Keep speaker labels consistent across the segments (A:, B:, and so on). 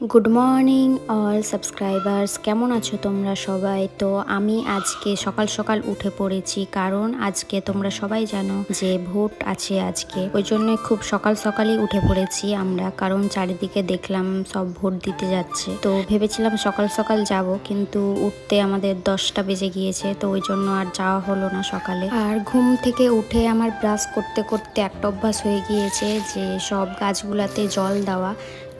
A: Good morning all subscribers, কেমন আছো তোমরা সবাই? তো আমি আজকে সকাল সকাল উঠে পড়েছি, কারণ আজকে তোমরা সবাই জানো যে ভোট আছে আজকে। ওই জন্য খুব সকাল সকালই উঠে পড়েছি আমরা, কারণ চারিদিকে দেখলাম সব ভোট দিতে যাচ্ছে। তো ভেবেছিলাম সকাল সকাল যাব, কিন্তু উঠতে আমাদের 10টা বেজে গিয়েছে, তো ওই জন্য আর যাওয়া হলো না সকালে। আর ঘুম থেকে উঠে আমার ব্রাশ করতে করতে একটা অভ্যাস হয়ে গিয়েছে যে সব গাছগুলাতে জল দেওয়া।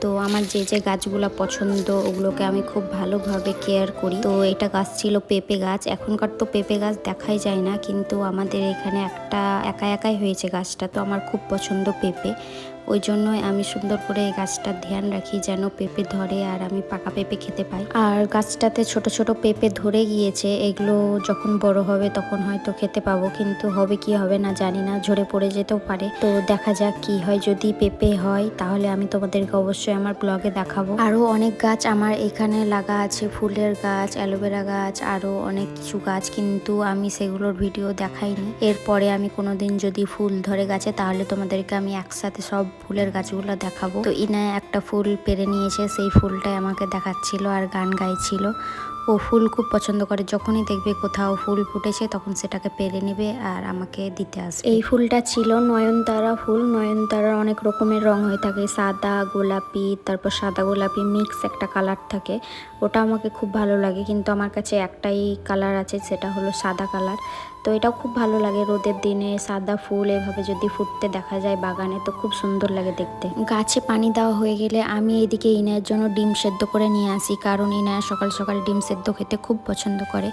A: তো আমার যে যে গাছগুলো পছন্দ ওগুলোকে আমি খুব ভালোভাবে কেয়ার করি। তো এটা গাছ ছিল পেঁপে গাছ। এখনকার তো পেঁপে গাছ দেখাই যায় না, কিন্তু আমাদের এখানে একটা একা একাই হয়েছে গাছটা। তো আমার খুব পছন্দ পেঁপে, ওই জন্যই আমি সুন্দর করে এই গাছটার ধ্যান রাখি যেন পেঁপে ধরে আর আমি পাকা পেঁপে খেতে পাই। আর গাছটাতে ছোট ছোট পেঁপে ধরে গিয়েছে, এগুলো যখন বড় হবে তখন হয়তো খেতে পাবো, কিন্তু হবে কি হবে না জানি না, ঝরে পড়ে যেতেও পারে। তো দেখা যাক কি হয়। যদি পেঁপে হয় তাহলে আমি তোমাদেরকে অবশ্যই আমার ব্লগে দেখাবো। আরো অনেক গাছ আমার এখানে লাগা আছে, ফুলের গাছ, অ্যালোভেরা গাছ, আরো অনেক কিছু গাছ, কিন্তু আমি সেগুলোর ভিডিও দেখাইনি। এরপরে আমি কোনোদিন যদি ফুল ধরে গাছে তাহলে তোমাদেরকে আমি একসাথে সব ফুলের গাছগুলো দেখাবো। তো ইনা একটা ফুল পেরে নিয়েছে, সেই ফুলটাই আমাকে দেখাচ্ছিল আর গান গাইছিল। ও ফুল খুব পছন্দ করে, যখনই দেখবে কোথাও ফুল ফুটেছে তখন সেটাকে পেরে নেবে আর আমাকে দিতে আসবে। এই ফুলটা ছিল নয়নতারা ফুল। নয়নতারার অনেক রকমের রং হয়ে থাকে, সাদা গোলাপি, তারপর সাদা গোলাপি মিক্স একটা কালার থাকে। ওটা আমাকে খুব ভালো লাগে, কিন্তু আমার কাছে একটাই কালার আছে, সেটা হলো সাদা কালার। তো এটাও খুব ভালো লাগে, রোদের দিনে সাদা ফুল এভাবে যদি ফুটতে দেখা যায় বাগানে তো খুব সুন্দর লাগে দেখতে। গাছে পানি দেওয়া হয়ে গেলে আমি এদিকে ইনায়ের জন্য ডিম সেদ্ধ করে নিয়ে আসি, কারণ ইনায়া সকাল সকাল ডিম সেদ্ধ খেতে খুব পছন্দ করে।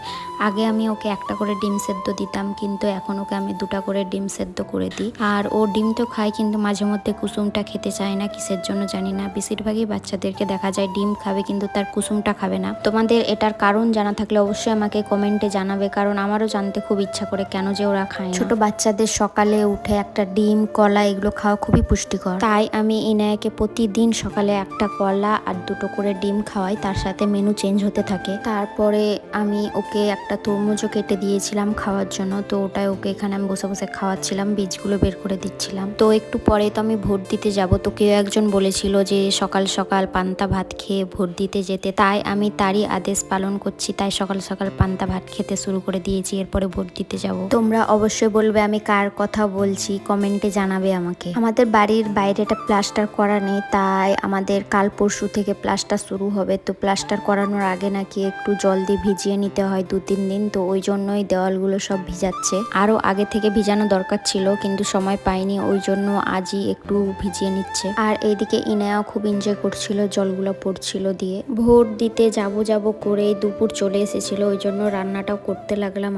A: আগে আমি ওকে একটা করে ডিম সেদ্ধ দিতাম, কিন্তু এখন ওকে আমি 2টা করে ডিম সেদ্ধ করে দিই। আর ও ডিম তো খায়, কিন্তু মাঝে মধ্যে কুসুমটা খেতে চায় না, কিসের জন্য জানি না। বেশিরভাগই বাচ্চাদেরকে দেখা যায় ডিম খাবে কিন্তু তার কুসুমটা খাবে না। তোমাদের এটার কারণ জানা থাকলে অবশ্যই আমাকে কমেন্টে জানাবে, কারণ আমারও জানতে খুব ইচ্ছা করে কেন যে ওরা খায় না। ছোট বাচ্চাদের সকালে উঠে একটা ডিম, কলা এগুলো খাওয়া খুবই পুষ্টিকর। তাই আমি ইনায়াকে প্রতিদিন সকালে একটা কলা আর 2টো করে ডিম খাওয়াই, তার সাথে মেনু চেঞ্জ হতে থাকে। তারপরে আমি ওকে একটা তরমুজও কেটে দিয়েছিলাম খাওয়ার জন্য, তো ওটাই ওকে এখানে আমি বসে বসে খাওয়াচ্ছিলাম, বীজগুলো বের করে দিচ্ছিলাম। তো একটু পরে তো আমি ভোট দিতে যাব। তো কেউ একজন বলেছিল যে সকাল সকাল পান্তা ভাত খেয়ে ভোট দিতে যেতে, তাই আমি তারই আদেশ পালন করছি, তাই সকাল সকাল পান্তা ভাত খেতে শুরু করে দিয়েছি, এরপরে ভোট দিতে যাব। তোমরা অবশ্যই বলবে আমি কার কথা বলছি, কমেন্টে জানাবে আমাকে। আমাদের বাড়ির বাইরেটা প্লাস্টার করা নেই, তাই আমাদের কাল পরশু থেকে প্লাস্টার শুরু হবে। তো প্লাস্টার করানোর আগে নাকি একটু জল দিয়ে ভিজিয়ে নিতে হয় 2-3 দিন, তো ওই জন্যই দেওয়ালগুলো সব ভিজাচ্ছে। আরো আগে থেকে ভিজানো দরকার ছিল, কিন্তু সময় পাইনি, ওই জন্য আজই একটু ভিজিয়ে নিচ্ছে। আর এইদিকে ইনায়াও খুব এনজয় করছিল, জলগুলো পড়ছিল দিয়ে। ভোট দিতে যাব করে দুপুর চলে এসেছিল, ওই জন্য রান্নাটাও করতে লাগলাম।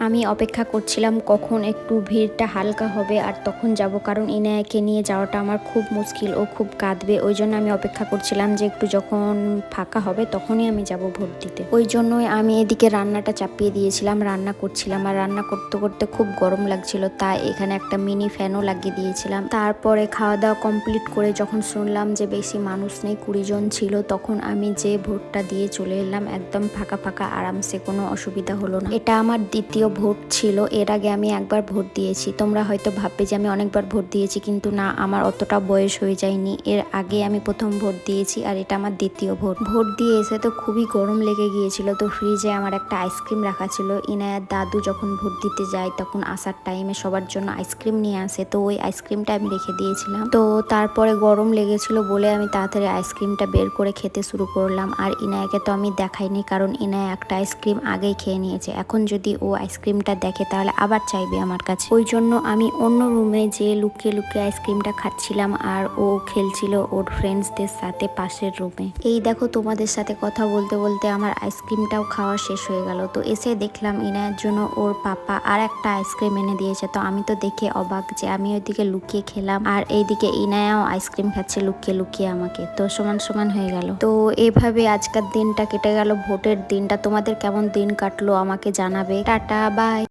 A: আমি অপেক্ষা করছিলাম কখন একটু ভিড়টা হালকা হবে আর তখন যাব, কারণ ইনায়াকে নিয়ে যাওয়াটা আমার খুব মুশকিল, ও খুব কাঁদবে। ওই জন্য আমি অপেক্ষা করছিলাম যে একটু যখন ফাঁকা হবে তখনই আমি যাব ভোট দিতে। ওই জন্যই আমি এদিকে রান্নাটা চাপিয়ে দিয়েছিলাম, রান্না করছিলাম। আর রান্না করতে করতে খুব গরম লাগছিল, তাই এখানে একটা মিনি ফ্যানও লাগিয়ে দিয়েছিলাম। তারপরে খাওয়া দাওয়া কমপ্লিট করে যখন শুনলাম যে বেশি মানুষ নেই, 20 জন ছিল, তখন আমি যে ভোটটা দিয়ে চলে এলাম। একদম ফাঁকা ফাঁকা, আরামসে, কোনো অসুবিধা হলো না। এটা আমার দ্বিতীয় ভোট ছিল, এর আগে আমি একবার ভোট দিয়েছি। তোমরা হয়তো ভাববে যে আমি অনেকবার ভোট দিয়েছি, কিন্তু না, আমার অতটা বয়স হয়ে যায়নি। এর আগে আমি প্রথম ভোট দিয়েছি আর এটা আমার দ্বিতীয় ভোট। ভোট দিয়ে এসে তো খুবই গরম লেগে গিয়েছিল, তো ফ্রিজে আমার একটা আইসক্রিম রাখা ছিল। ইনায়ার দাদু যখন ভোট দিতে যায় তখন আসার টাইমে সবার জন্য আইসক্রিম নিয়ে আসে, তো ওই আইসক্রিমটা আমি রেখে দিয়েছিলাম। তো তারপরে গরম লেগেছিল বলে আমি তাড়াতাড়ি আইসক্রিমটা বের করে খেতে শুরু করলাম। আর ইনায়াকে তো আমি দেখাইনি, কারণ ইনায়া একটা আইসক্রিম আগেই খেয়ে নিয়েছে। এখন যদি ও আইসক্রিমটা দেখে তাহলে আবার চাইবে আমার কাছে, ওই জন্য আমি অন্য রুমে যে লুকিয়ে লুকিয়ে আইসক্রিমটা খাচ্ছিলাম আর ও খেলছিল ওর ফ্রেন্ডসদের সাথে পাশের রুমে। এই দেখো, তোমাদের সাথে কথা বলতে বলতে আমার আইসক্রিমটাও খাওয়া শেষ হয়ে গেল। তো এসে দেখলাম ইনায়ের জন্য ওর পাপা আর একটা আইসক্রিম এনে দিয়েছে। তো আমি তো দেখে অবাক যে আমি ওইদিকে লুকিয়ে খেলাম আর এইদিকে ইনায়াও আইসক্রিম খাচ্ছে লুকিয়ে লুকিয়ে আমাকে। তো সমান সমান হয়ে গেল। তো এইভাবে আজকের দিনটা কেটে গেল, ভোটের দিনটা। তোমাদের কেমন দিন কাটলো আমাকে জানাবে। Tata, by.